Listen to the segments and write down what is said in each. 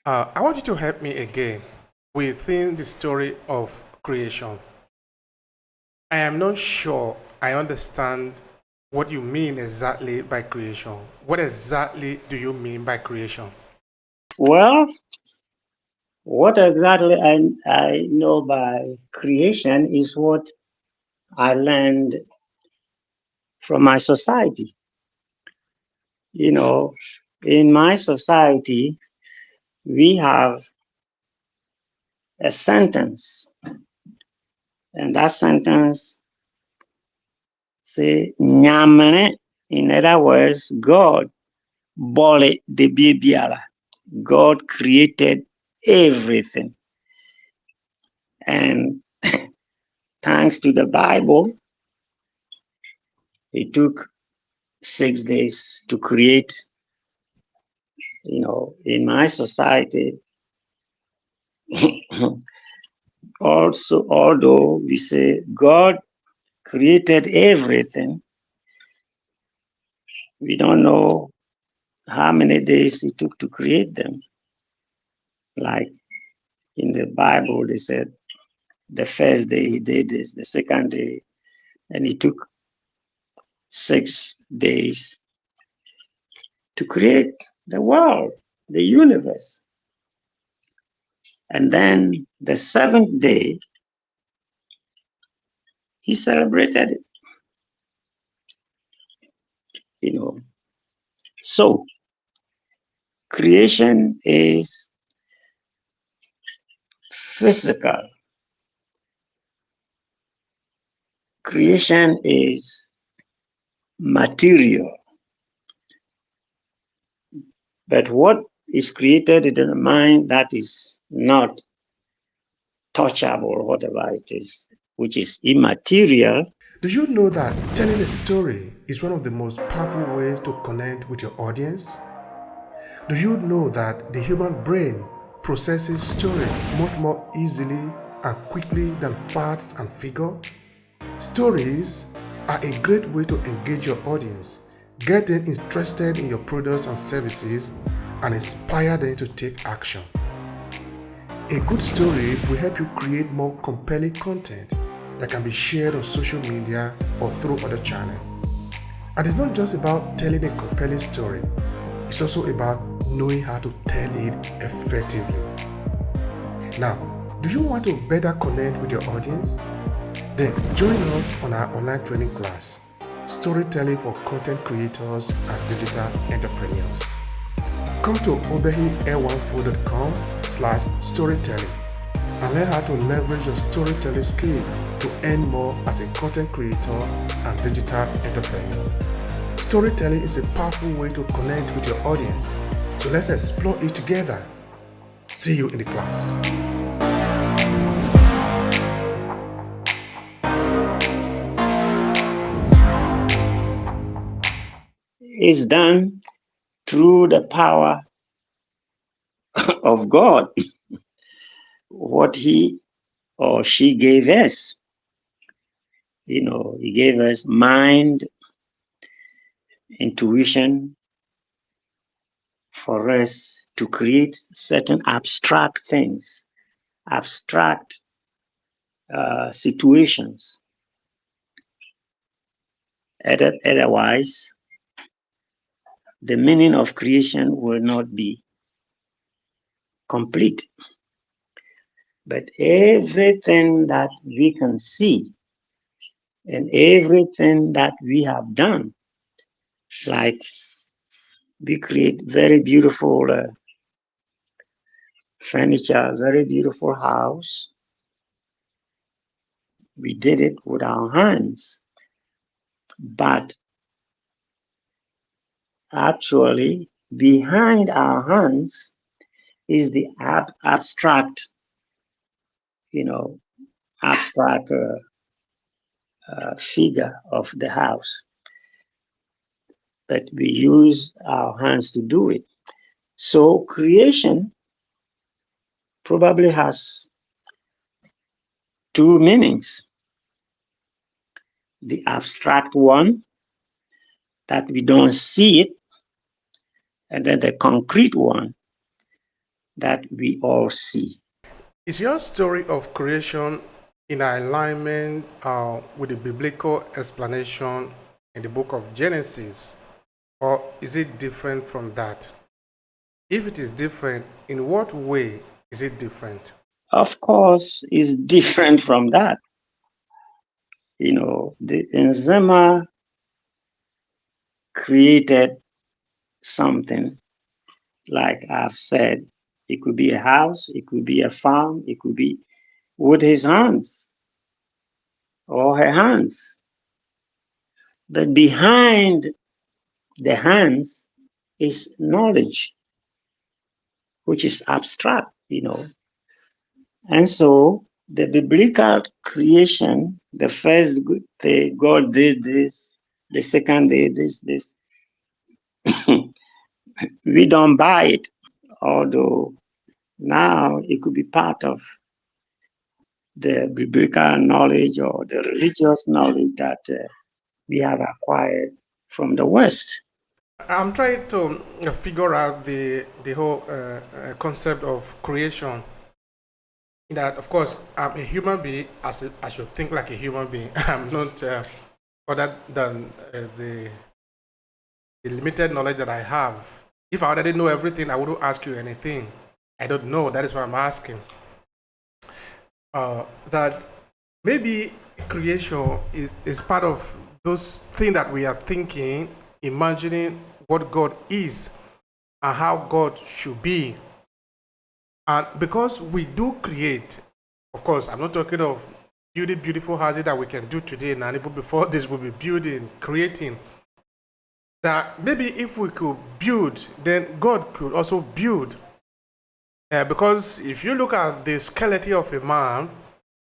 I want you to help me again within the story of creation. I am not sure I understand what you mean exactly by creation. What exactly do you mean by creation? Well, what exactly I know by creation is what I learned from my society. You know, in my society, we have a sentence, and that sentence say nyamene. In other words, God bole de bibiala. God created everything, and thanks to the Bible, it took 6 days to create. In my society, also, although we say God created everything, we don't know how many days it took to create them. Like in the Bible, they said the first day he did this, the second day, and it took 6 days to create the world, the universe. And then the seventh day, he celebrated it, you know. So creation is physical, creation is material. But what is created in the mind that is not touchable, or whatever it is, which is immaterial. Do you know that telling a story is one of the most powerful ways to connect with your audience? Do you know that the human brain processes story much more easily and quickly than facts and figure? Stories are a great way to engage your audience, get them interested in your products and services, and inspire them to take action. A good story will help you create more compelling content that can be shared on social media or through other channels. And it's not just about telling a compelling story, it's also about knowing how to tell it effectively. Now, do you want to better connect with your audience? Then join us on our online training class, Storytelling for Content Creators and Digital Entrepreneurs. Come to obehiair14.com/storytelling and learn how to leverage your storytelling skill to earn more as a content creator and digital entrepreneur. Storytelling is a powerful way to connect with your audience, so let's explore it together. See you in the class. Is done through the power of God, what he or she gave us. He gave us mind, intuition for us to create certain abstract things, abstract situations. Otherwise, the meaning of creation will not be complete. But everything that we can see and everything that we have done, like we create very beautiful furniture, very beautiful house. We did it with our hands, but actually behind our hands is the abstract, you know, abstract figure of the house. But we use our hands to do it. So creation probably has two meanings. The abstract one, that we don't see it, and then the concrete one that we all see. Is your story of creation in alignment with the biblical explanation in the book of Genesis, or is it different from that? If it is different, in what way is it different? Of course, it's different from that. The Nzema created something, like I've said. It could be a house, it could be a farm, it could be with his hands or her hands. But behind the hands is knowledge, which is abstract. And so the biblical creation, the first day God did this, the second day this, we don't buy it, although now it could be part of the biblical knowledge or the religious knowledge that we have acquired from the West. I'm trying to figure out the whole concept of creation. That, of course, I'm a human being. I should think like a human being. I'm not other than the limited knowledge that I have. If I already know everything, I wouldn't ask you anything. I don't know. That is why I'm asking. That maybe creation is part of those things that we are thinking, imagining what God is and how God should be. And because we do create, of course, I'm not talking of building beautiful houses that we can do today, and even before this, we'll be building, creating. That maybe if we could build, then God could also build. Because if you look at the skeleton of a man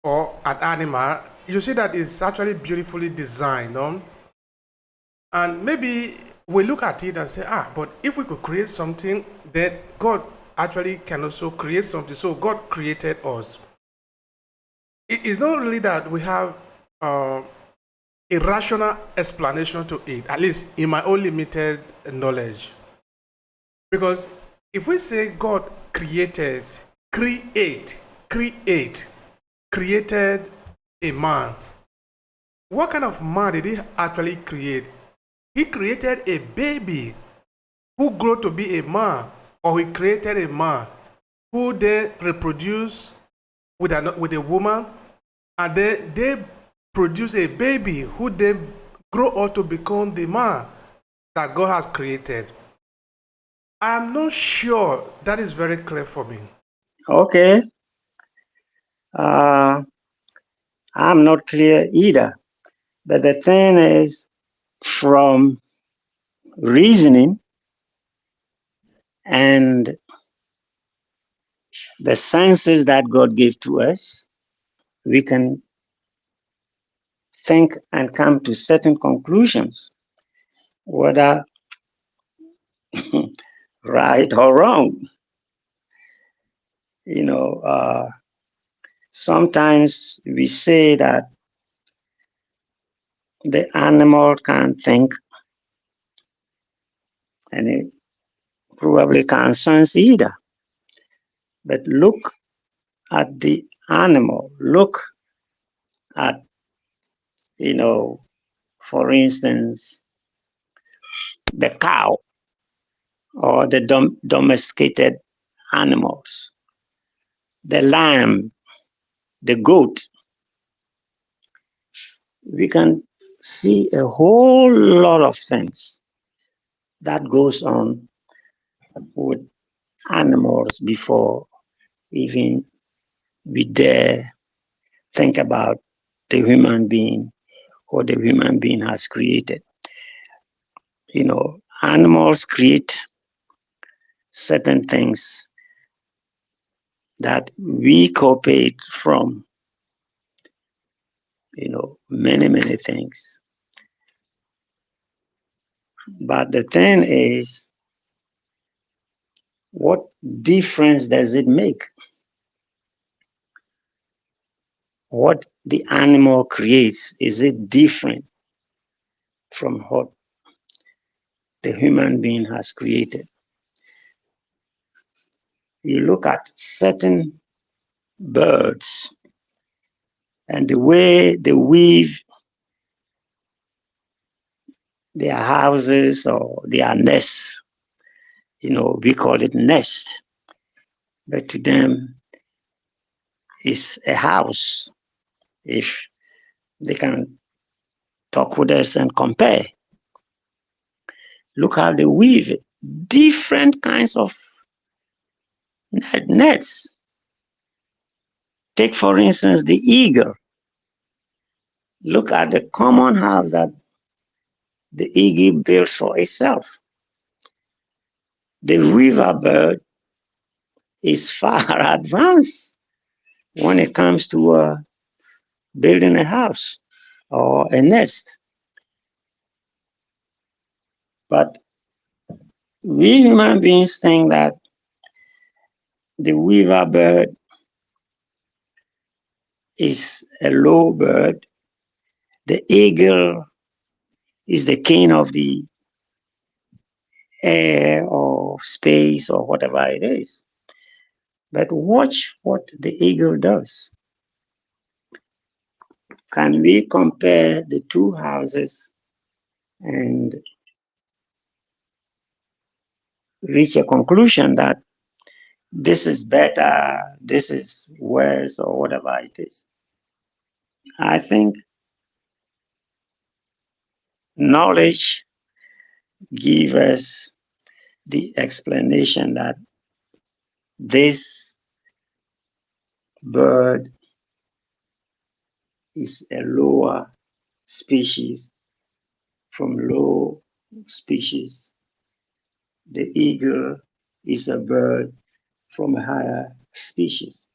or an animal, you see that it's actually beautifully designed. And maybe we look at it and say, but if we could create something, then God actually can also create something. So God created us. It's not really that we have a rational explanation to it, at least in my own limited knowledge. Because if we say God created, created a man, what kind of man did he actually create? He created a baby who grew to be a man, or he created a man who then reproduced with a woman, and then they produce a baby who then grow up to become the man that God has created. I'm not sure that is very clear for me. Okay, uh, I'm not clear either. But the thing is, from reasoning and the senses that God gave to us, we can think and come to certain conclusions, whether right or wrong. You know, sometimes we say that the animal can't think and it probably can't sense either. But look at the animal, look at, for instance, the cow or the domesticated animals, the lamb, the goat. We can see a whole lot of things that goes on with animals before even we dare think about the human being or the human being has created. Animals create certain things that we cooperate from, many, many things. But the thing is, what difference does it make? What the animal creates, is it different from what the human being has created? you look at certain birds and the way they weave their houses or their nests, we call it nest, but to them it's a house if they can talk with us and compare. Look how they weave different kinds of nets. Take, for instance, the eagle. Look at the common house that the eagle builds for itself. The weaver bird is far advanced when it comes to building a house or a nest. But we human beings think that the weaver bird is a low bird. The eagle is the king of the air or space or whatever it is. But watch what the eagle does. Can we compare the two houses and reach a conclusion that this is better, this is worse, or whatever it is? I think knowledge gives us the explanation that this bird is a lower species from low species. The eagle is a bird from a higher species.